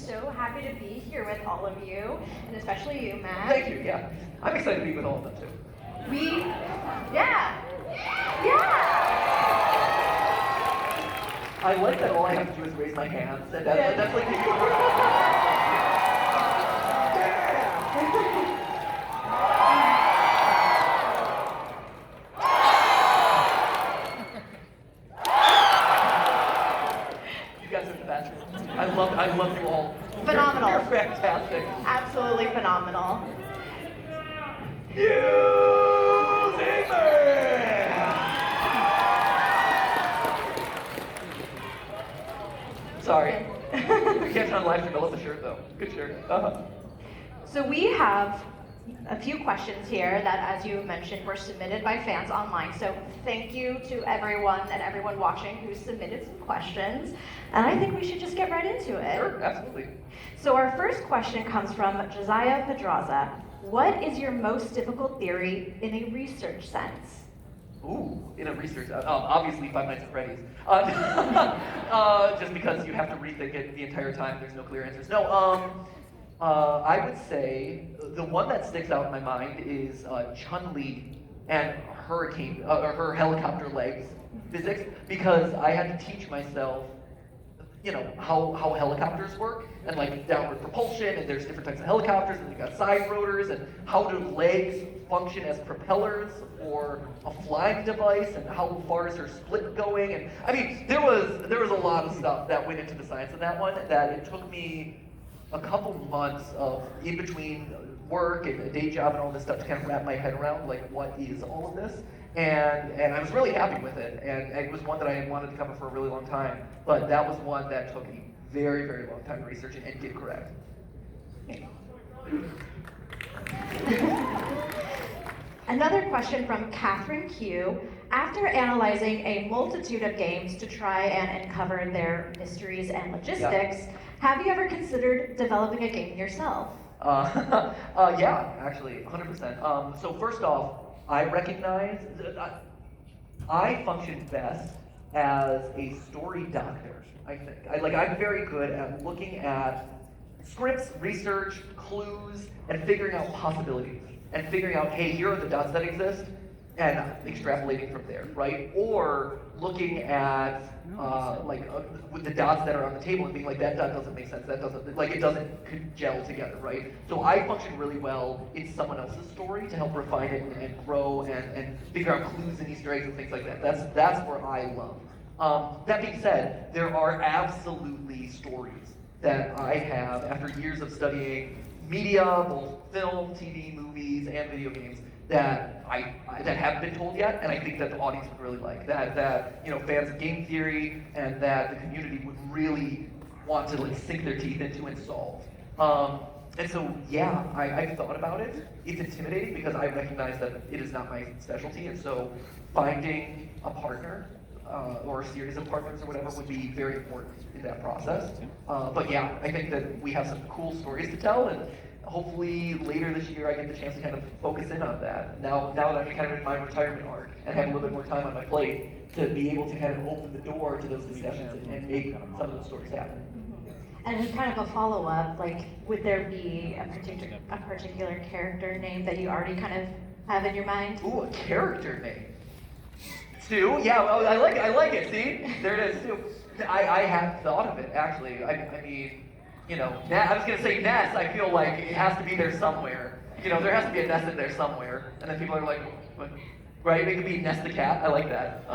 so happy to be here with all of you, and especially you, Matt. Thank you, yeah. I'm excited to be with all of them too. Yeah. I like that all I have to do is raise my hands, and that's like You guys are the best. I love you all. Phenomenal. You're fantastic. Absolutely phenomenal. Sorry. You can't on live stream. I love the shirt though. Good shirt. So we have a few questions here that, as you mentioned, were submitted by fans online. So thank you to everyone and everyone watching who submitted some questions. And I think we should just get right into it. Sure, absolutely. So our first question comes from Josiah Pedraza. What is your most difficult theory in a research sense? Ooh, in a research, obviously Five Nights at Freddy's. Just because you have to rethink it the entire time, there's no clear answers. No, I would say the one that sticks out in my mind is Chun-Li and her helicopter legs physics, because I had to teach myself, you know, how helicopters work, and like downward propulsion, and there's different types of helicopters, and you got side rotors, and how do legs function as propellers or a flying device, and how far is her split going, and I mean, there was a lot of stuff that went into the science of that one that it took me a couple months of in between work and a day job and all this stuff to kind of wrap my head around, like, what is all of this? And I was really happy with it, and it was one that I had wanted to cover for a really long time, but that was one that took me very, very long time to research and get correct. Another question from Catherine Q. After analyzing a multitude of games to try and uncover their mysteries and logistics, have you ever considered developing a game yourself? Yeah, actually, 100%. So first off, I recognize that I function best as a story doctor, I think. I'm very good at looking at scripts, research, clues, and figuring out possibilities. And figuring out, hey, here are the dots that exist, and extrapolating from there, right? Or looking at with the dots that are on the table and being like, that dot doesn't make sense, that doesn't, like, it doesn't gel together, right? So I function really well in someone else's story to help refine it and grow and figure out clues and Easter eggs and things like that. That's where I love. That being said, there are absolutely stories that I have after years of studying media, both film, TV, movies, and video games, that that haven't been told yet, and I think that the audience would really like that you know, fans of Game Theory and that the community would really want to like sink their teeth into and solve. And so yeah, I've thought about it. It's intimidating because I recognize that it is not my specialty, and so finding a partner or a series of partners or whatever would be very important in that process. But yeah, I think that we have some cool stories to tell, and hopefully later this year I get the chance to kind of focus in on that. Now that I'm kind of in my retirement arc and have a little bit more time on my plate to be able to kind of open the door to those discussions and make some of those stories happen. And as kind of a follow-up, like, would there be a particular character name that you already kind of have in your mind? Ooh, a character name. Stu? Yeah, well, I like it, see? There it is, Stu. I have thought of it, actually. I mean, you know, I was gonna say Ness, I feel like it has to be there somewhere. You know, there has to be a Ness in there somewhere. And then people are like, what? Right? It could be Ness the cat, I like that.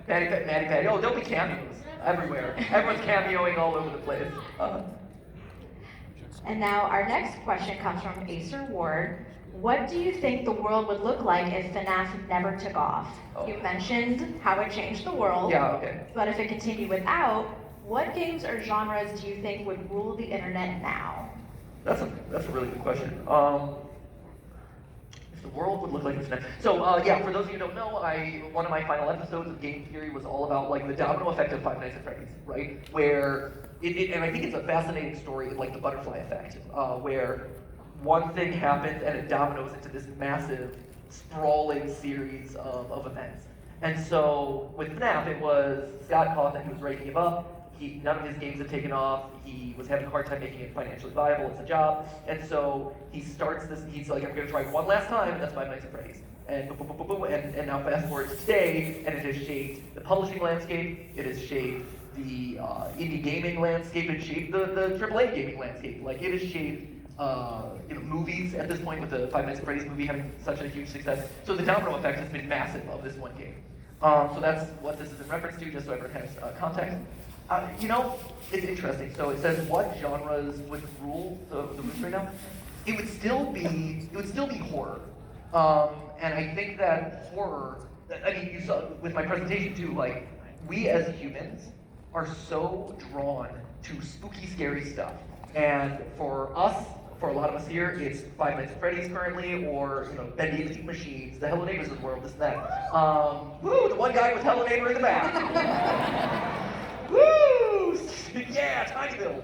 Maddie Patty. Oh, there'll be cameos everywhere. Everyone's cameoing all over the place. And now our next question comes from Acer Ward. What do you think the world would look like if FNaF never took off? Oh. You mentioned how it changed the world. Yeah, okay. But if it continued without, what games or genres do you think would rule the internet now? That's a really good question. If the world would look like this next. So yeah, for those of you who don't know, one of my final episodes of Game Theory was all about like the domino effect of Five Nights at Freddy's, right? Where and I think it's a fascinating story, like the butterfly effect, where one thing happens and it dominoes into this massive, sprawling series of events. And so with FNaF, it was Scott caught that he was ready to give up. none of his games have taken off. He was having a hard time making it financially viable as a job, and so he starts this. He's like, I'm going to try one last time, and that's Five Nights at Freddy's. And boom, boom, boom, boom, boom, and now fast forward to today, and it has shaped the publishing landscape. It has shaped the indie gaming landscape. It shaped the AAA gaming landscape. Like it has shaped movies at this point with the Five Nights at Freddy's movie having such a huge success. So the domino effect has been massive of this one game. So that's what this is in reference to, just so everyone has context. It's interesting. So it says what genres would rule the roost right now. It would still be horror. And I think that horror. I mean, you saw with my presentation too. Like we as humans are so drawn to spooky, scary stuff. And for a lot of us here, it's Five Nights at Freddy's currently, or Ben Davis Machines, the Hello Neighbors of the world, this and that. The one guy with Hello Neighbor in the back. Woo! Yeah, Tinyville.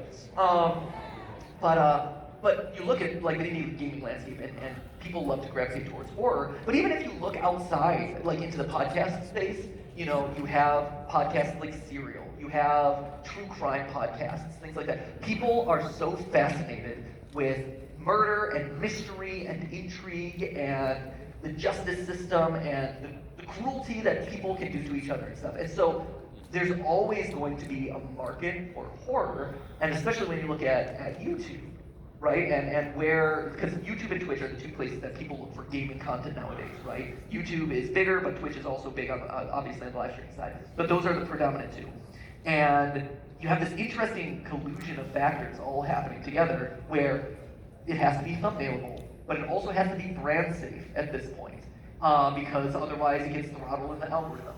But you look at like the indie gaming landscape, and people love to gravitate towards horror. But even if you look outside, like into the podcast space, you have podcasts like Serial. You have true crime podcasts, things like that. People are so fascinated with murder and mystery and intrigue and the justice system and the cruelty that people can do to each other and stuff. And so there's always going to be a market for horror, and especially when you look at YouTube, right? And where, because YouTube and Twitch are the two places that people look for gaming content nowadays, right? YouTube is bigger, but Twitch is also big on obviously on the live streaming side. But those are the predominant two. And you have this interesting collusion of factors all happening together where it has to be thumbnailable, but it also has to be brand safe at this point, because otherwise it gets throttled in the algorithm.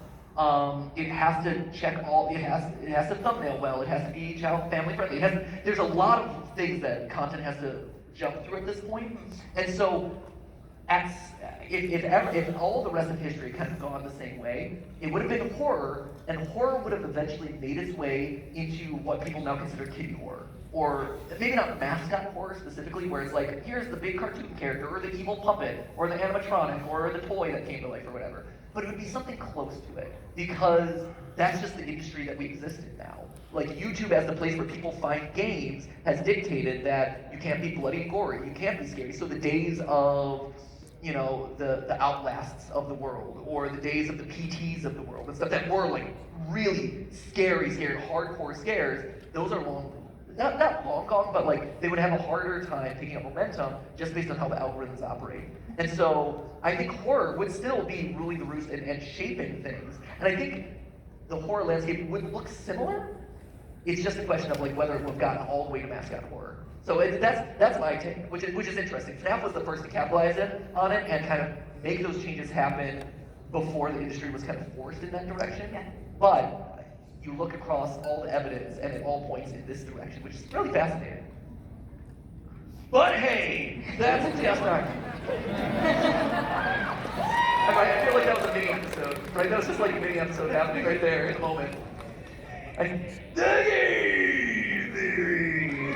It has to check all. It has to thumbnail well. It has to be child family friendly. There's a lot of things that content has to jump through at this point, and so if all the rest of history kind of gone the same way, it would have been horror, and horror would have eventually made its way into what people now consider kiddie horror. Or maybe not mascot horror specifically, where it's like, here's the big cartoon character, or the evil puppet, or the animatronic, or the toy that came to life, or whatever. But it would be something close to it, because that's just the industry that we exist in now. Like YouTube as the place where people find games has dictated that you can't be bloody and gory, you can't be scary. So the days of the Outlasts of the world, or the days of the PTs of the world, and stuff that were like really scary, hardcore scares, those are not long gone, but like they would have a harder time picking up momentum just based on how the algorithms operate. And so I think horror would still be ruling the roost and shaping things. And I think the horror landscape would look similar. It's just a question of like whether it would have gotten all the way to mascot horror. So that's my take, which is interesting. FNaF was the first to capitalize on it and kind of make those changes happen before the industry was kind of forced in that direction. Yeah. But you look across all the evidence and it all points in this direction, which is really fascinating. But hey, that's just not. I feel like that was a mini episode, right? That was just like a mini episode happening right there in a moment. The Game Theory.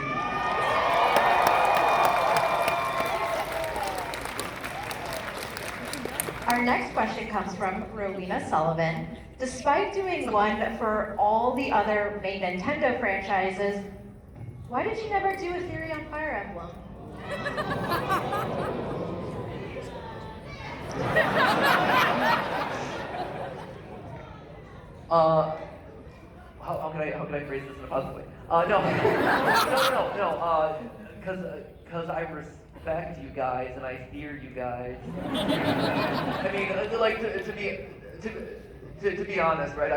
Our next question comes from Rowena Sullivan. Despite doing one for all the other main Nintendo franchises, why did you never do a theory on Fire Emblem? How can I phrase this in a positive way? Because I respect you guys and I fear you guys. I mean, like to be honest, right?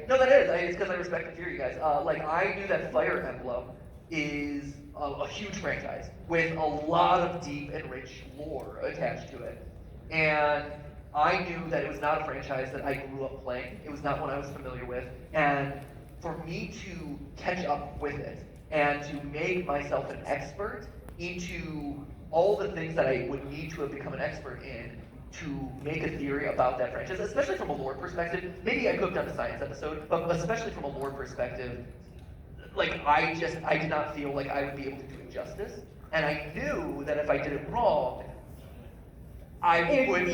It's because I respect and fear you guys. Like I knew that Fire Emblem is a huge franchise with a lot of deep and rich lore attached to it, and I knew that it was not a franchise that I grew up playing. It was not one I was familiar with, and for me to catch up with it and to make myself an expert into all the things that I would need to have become an expert in to make a theory about that franchise, especially from a lore perspective. Maybe I could have done a science episode, but especially from a lore perspective, like I did not feel like I would be able to do it justice. And I knew that if I did it wrong, I would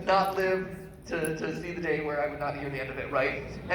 not live to see the day where I would not hear the end of it, right? And